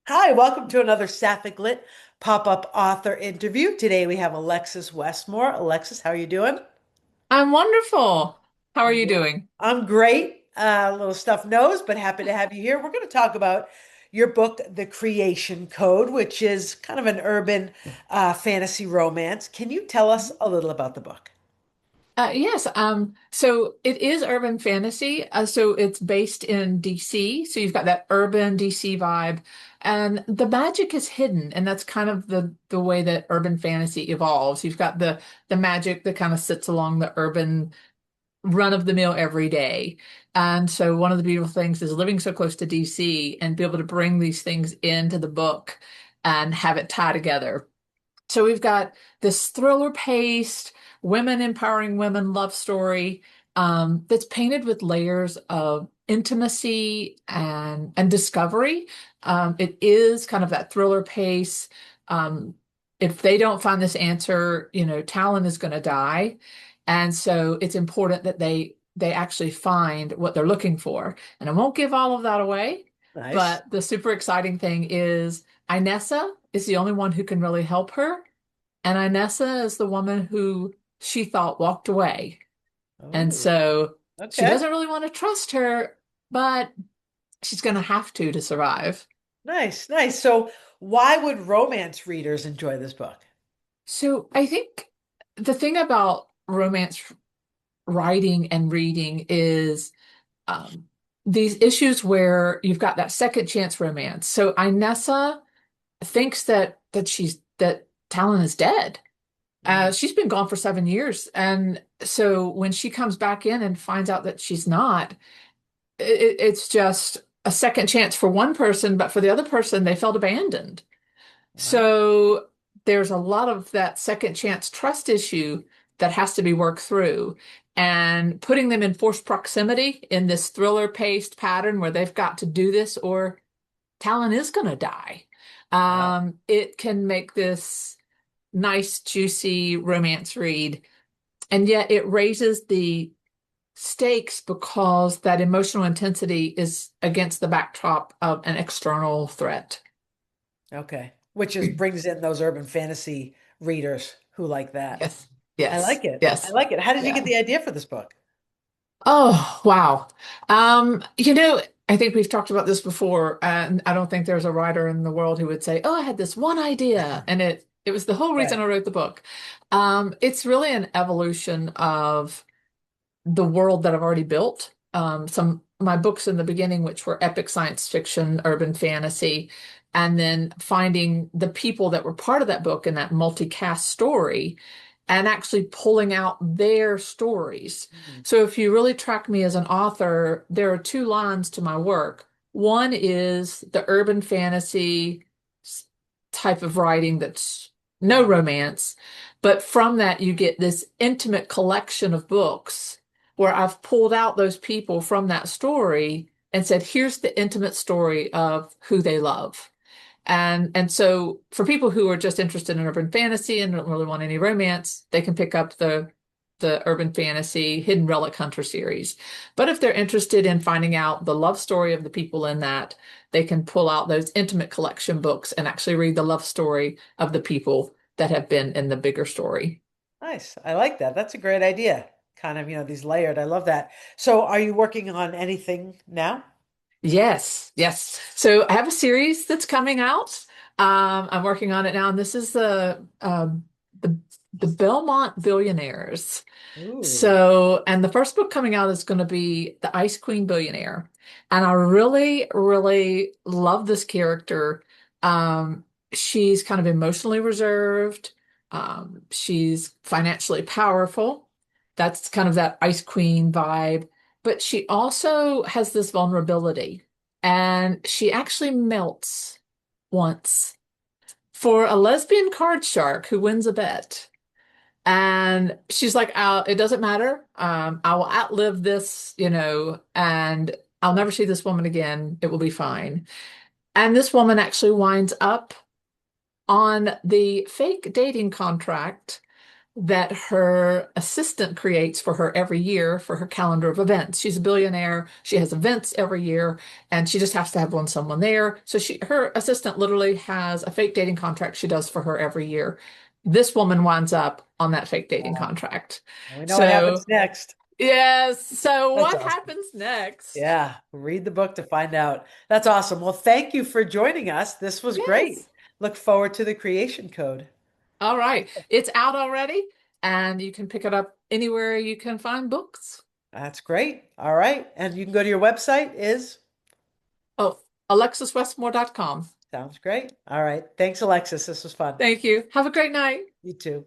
Hi, welcome to another Sapphic Lit pop-up author interview. Today we have Alexis Westmore. Alexis, how are you doing? I'm wonderful. How are you doing? I'm great. A little stuff nose, but happy to have you here. We're going to talk about your book, The Creation Code, which is kind of an urban fantasy romance. Can you tell us a little about the book? Yes, so it is urban fantasy. So it's based in DC. So you've got that urban DC vibe, and the magic is hidden, and that's kind of the way that urban fantasy evolves. You've got the magic that kind of sits along the urban run of the mill every day. And so one of the beautiful things is living so close to DC and be able to bring these things into the book and have it tie together. So we've got this thriller-paced, women empowering women love story that's painted with layers of intimacy and discovery. It is kind of that thriller pace. Um, if they don't find this answer, Talon is going to die, and so it's important that they actually find what they're looking for. And I won't give all of that away, Nice. but the super exciting thing is Inessa is the only one who can really help her. And Inessa is the woman who she thought walked away. And Oh, so she okay. doesn't really want to trust her, but she's going to have to survive. Nice, nice. So why would romance readers enjoy this book? So I think the thing about romance writing and reading is um, these issues where you've got that second chance romance. So Inessa thinks that Talon is dead. Mm, She's been gone for 7 years. And so when she comes back in and finds out that she's not, it's just a second chance for one person, but for the other person, they felt abandoned. wow. So there's a lot of that second chance trust issue that has to be worked through. And putting them in forced proximity in this thriller-paced pattern where they've got to do this or Talon is going to die. Wow. It can make this nice, juicy romance read. And yet it raises the stakes because that emotional intensity is against the backdrop of an external threat. Okay. Which is brings in those urban fantasy readers who like that. Yes, I yes, like it. I yes. like it. How did you Yeah. get the idea for this book? Oh, wow. I think we've talked about this before, and I don't think there's a writer in the world who would say, "Oh, I had this one idea," and it was the whole reason Right. I wrote the book. It's really an evolution of the world that I've already built. Some my books in the beginning, which were epic science fiction, urban fantasy, and then finding the people that were part of that book in that multicast story and actually pulling out their stories. Mm, So if you really track me as an author, there are two lines to my work. One is the urban fantasy type of writing that's no mm. romance, but from that you get this intimate collection of books where I've pulled out those people from that story and said, here's the intimate story of who they love. And so for people who are just interested in urban fantasy and don't really want any romance, they can pick up the urban fantasy Hidden Relic Hunter series. But if they're interested in finding out the love story of the people in that, they can pull out those intimate collection books and actually read the love story of the people that have been in the bigger story. Nice. I like that. That's a great idea. Kind of, these layered. I love that. So are you working on anything now? Yes, yes. So I have a series that's coming out. I'm working on it now, and this is the the Belmont Billionaires. Ooh. So, and the first book coming out is going to be The Ice Queen Billionaire. And I really, really love this character. Um, she's kind of emotionally reserved. She's financially powerful. That's kind of that Ice Queen vibe. But she also has this vulnerability, and she actually melts once for a lesbian card shark who wins a bet. And she's like, it doesn't matter. I will outlive this, and I'll never see this woman again. It will be fine. And this woman actually winds up on the fake dating contract that her assistant creates for her every year for her calendar of events. She's a billionaire. She has events every year, and she just has to have someone there. So her assistant literally has a fake dating contract she does for her every year. This woman winds up on that fake dating Wow. contract. We know what happens So, next. yes. So That's what awesome. happens next? Yeah, read the book to find out. That's awesome. Well, thank you for joining us. This was great. Yes. Look forward to the creation code. All right. It's out already, and you can pick it up anywhere you can find books. That's great. All right. And you can go to your website is Oh, alexiswestmore.com. sounds great. All right. Thanks, Alexis. This was fun. Thank you. Have a great night. You too.